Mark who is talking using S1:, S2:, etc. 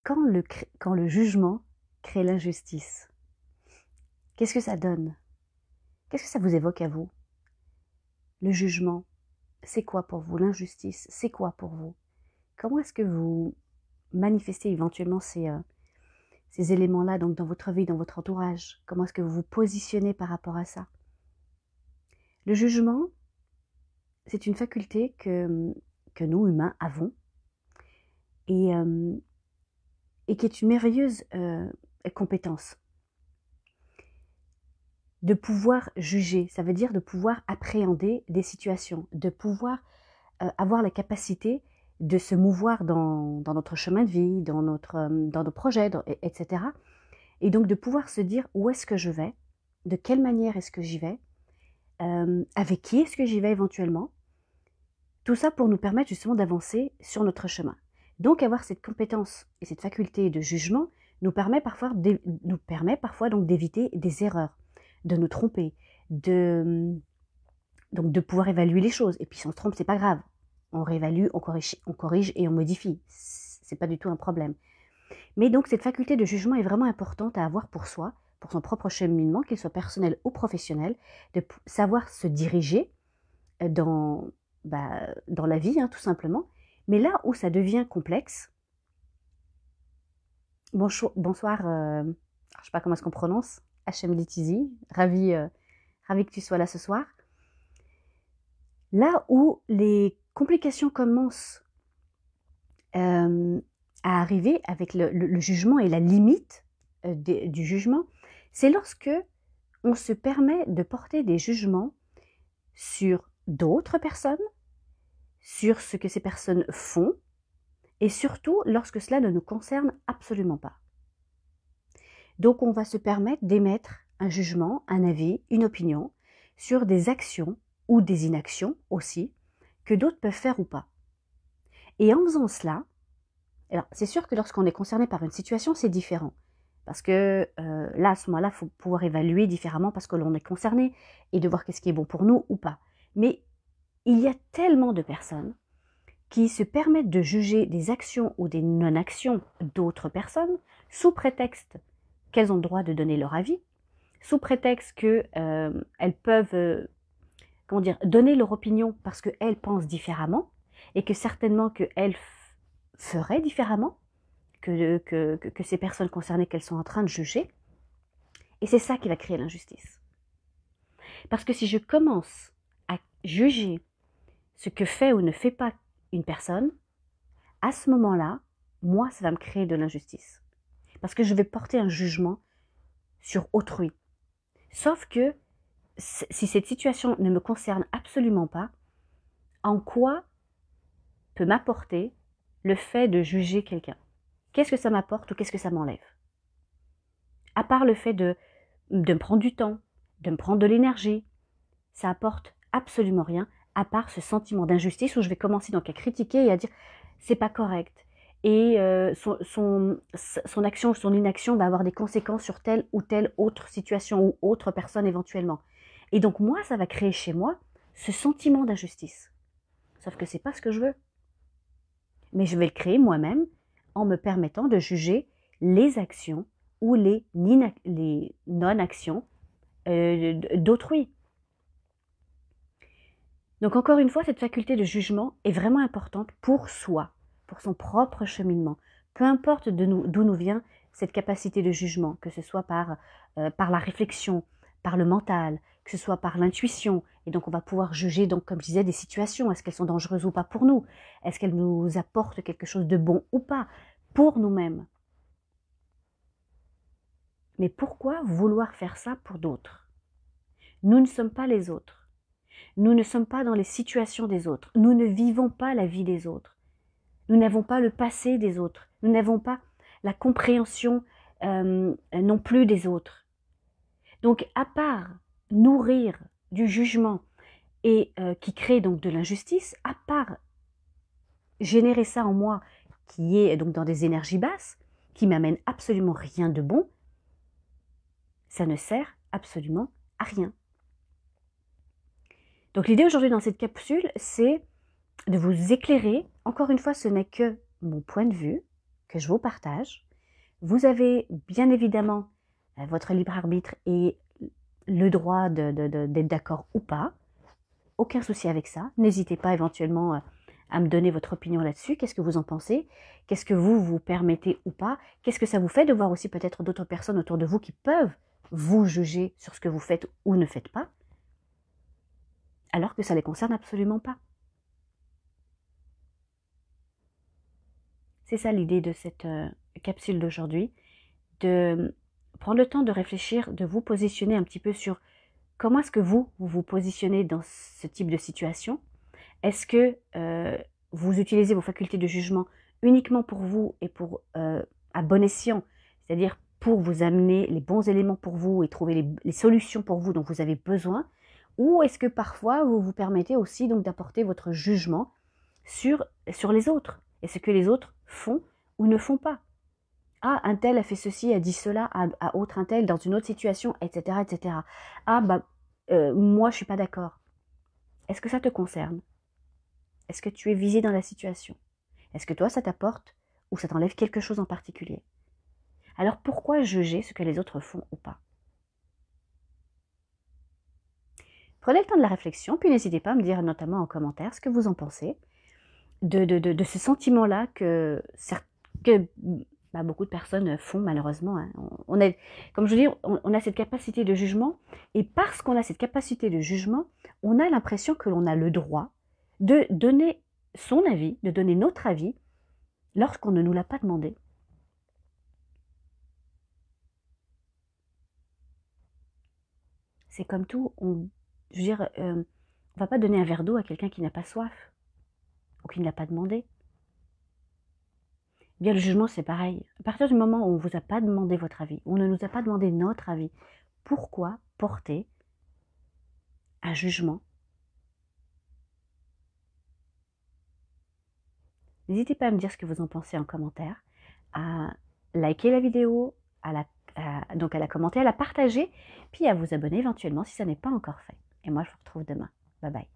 S1: quand le jugement crée l'injustice, qu'est-ce que ça donne? Qu'est-ce que ça vous évoque à vous? Le jugement, c'est quoi pour vous? L'injustice, c'est quoi pour vous? Comment est-ce que vous manifestez éventuellement ces éléments-là donc dans votre vie, dans votre entourage? Comment est-ce que vous vous positionnez par rapport à ça? Le jugement, c'est une faculté que nous, humains, avons et, et qui est une merveilleuse compétence. De pouvoir juger, ça veut dire de pouvoir appréhender des situations, de pouvoir avoir la capacité de se mouvoir dans notre chemin de vie, dans nos projets, etc. Et donc de pouvoir se dire où est-ce que je vais, de quelle manière est-ce que j'y vais, avec qui est-ce que j'y vais éventuellement. Tout ça pour nous permettre justement d'avancer sur notre chemin. Donc avoir cette compétence et cette faculté de jugement nous permet parfois donc d'éviter des erreurs, de nous tromper, donc de pouvoir évaluer les choses. Et puis si on se trompe, c'est pas grave. On réévalue, on corrige et on modifie. C'est pas du tout un problème. Mais donc cette faculté de jugement est vraiment importante à avoir pour soi, pour son propre cheminement, qu'il soit personnel ou professionnel, de savoir se diriger dans la vie, hein, tout simplement. Mais là où ça devient complexe, bonsoir, je ne sais pas comment est-ce qu'on prononce, Hachem Litizi, ravi que tu sois là ce soir. Là où les complications commencent à arriver avec le jugement et la limite du jugement, c'est lorsque on se permet de porter des jugements sur d'autres personnes, sur ce que ces personnes font, et surtout lorsque cela ne nous concerne absolument pas. Donc on va se permettre d'émettre un jugement, un avis, une opinion sur des actions ou des inactions aussi, que d'autres peuvent faire ou pas. Et en faisant cela, alors c'est sûr que lorsqu'on est concerné par une situation, c'est différent. Parce que là, à ce moment-là, il faut pouvoir évaluer différemment parce que l'on est concerné et de voir qu'est-ce qui est bon pour nous ou pas. Mais il y a tellement de personnes qui se permettent de juger des actions ou des non-actions d'autres personnes sous prétexte qu'elles ont le droit de donner leur avis, sous prétexte qu'elles peuvent donner leur opinion parce qu'elles pensent différemment et que certainement qu'elles feraient différemment que ces personnes concernées qu'elles sont en train de juger. Et c'est ça qui va créer l'injustice. Parce que si je commence à juger ce que fait ou ne fait pas une personne, à ce moment-là, moi, ça va me créer de l'injustice. Parce que je vais porter un jugement sur autrui. Sauf que si cette situation ne me concerne absolument pas, en quoi peut m'apporter le fait de juger quelqu'un? Qu'est-ce que ça m'apporte ou qu'est-ce que ça m'enlève? À part le fait de me prendre du temps, de me prendre de l'énergie, ça apporte absolument rien, à part ce sentiment d'injustice où je vais commencer donc à critiquer et à dire c'est pas correct. Et son action ou son inaction va avoir des conséquences sur telle ou telle autre situation ou autre personne éventuellement. Et donc moi, ça va créer chez moi ce sentiment d'injustice. Sauf que c'est pas ce que je veux. Mais je vais le créer moi-même en me permettant de juger les actions ou les non-actions d'autrui. Donc encore une fois, cette faculté de jugement est vraiment importante pour soi, pour son propre cheminement. Peu importe d'où nous vient cette capacité de jugement, que ce soit par la réflexion, par le mental, que ce soit par l'intuition. Et donc on va pouvoir juger, donc, comme je disais, des situations. Est-ce qu'elles sont dangereuses ou pas pour nous? Est-ce qu'elles nous apportent quelque chose de bon ou pas pour nous-mêmes? Mais pourquoi vouloir faire ça pour d'autres? Nous ne sommes pas les autres. Nous ne sommes pas dans les situations des autres. Nous ne vivons pas la vie des autres. Nous n'avons pas le passé des autres. Nous n'avons pas la compréhension non plus des autres. Donc, à part nourrir du jugement et qui crée donc de l'injustice, à part générer ça en moi qui est donc dans des énergies basses, qui m'amène absolument rien de bon, ça ne sert absolument à rien. Donc l'idée aujourd'hui dans cette capsule, c'est de vous éclairer. Encore une fois, ce n'est que mon point de vue, que je vous partage. Vous avez bien évidemment votre libre arbitre et le droit d'être d'accord ou pas. Aucun souci avec ça. N'hésitez pas éventuellement à me donner votre opinion là-dessus. Qu'est-ce que vous en pensez? Qu'est-ce que vous vous permettez ou pas? Qu'est-ce que ça vous fait de voir aussi peut-être d'autres personnes autour de vous qui peuvent vous juger sur ce que vous faites ou ne faites pas, alors que ça ne les concerne absolument pas? C'est ça l'idée de cette capsule d'aujourd'hui, de prendre le temps de réfléchir, de vous positionner un petit peu sur comment est-ce que vous vous positionnez dans ce type de situation. Est-ce que vous utilisez vos facultés de jugement uniquement pour vous et pour à bon escient, c'est-à-dire pour vous amener les bons éléments pour vous et trouver les solutions pour vous dont vous avez besoin, ou est-ce que parfois vous vous permettez aussi donc d'apporter votre jugement sur les autres et ce que les autres font ou ne font pas? Ah, un tel a fait ceci, a dit cela à autre un tel dans une autre situation, etc., etc. Ah, bah, moi, je suis pas d'accord. Est-ce que ça te concerne? Est-ce que tu es visé dans la situation? Est-ce que toi, ça t'apporte ou ça t'enlève quelque chose en particulier? Alors, pourquoi juger ce que les autres font ou pas? Prenez le temps de la réflexion, puis n'hésitez pas à me dire notamment en commentaire ce que vous en pensez de ce sentiment-là que beaucoup de personnes font malheureusement. Hein. On a, comme je dis, on a cette capacité de jugement, et parce qu'on a cette capacité de jugement, on a l'impression que l'on a le droit de donner son avis, de donner notre avis, lorsqu'on ne nous l'a pas demandé. C'est comme tout, je veux dire, on va pas donner un verre d'eau à quelqu'un qui n'a pas soif, ou qui ne l'a pas demandé. Bien, le jugement, c'est pareil. À partir du moment où on ne vous a pas demandé votre avis, où on ne nous a pas demandé notre avis, pourquoi porter un jugement? N'hésitez pas à me dire ce que vous en pensez en commentaire, à liker la vidéo, donc à la commenter, à la partager, puis à vous abonner éventuellement si ça n'est pas encore fait. Et moi, je vous retrouve demain. Bye bye.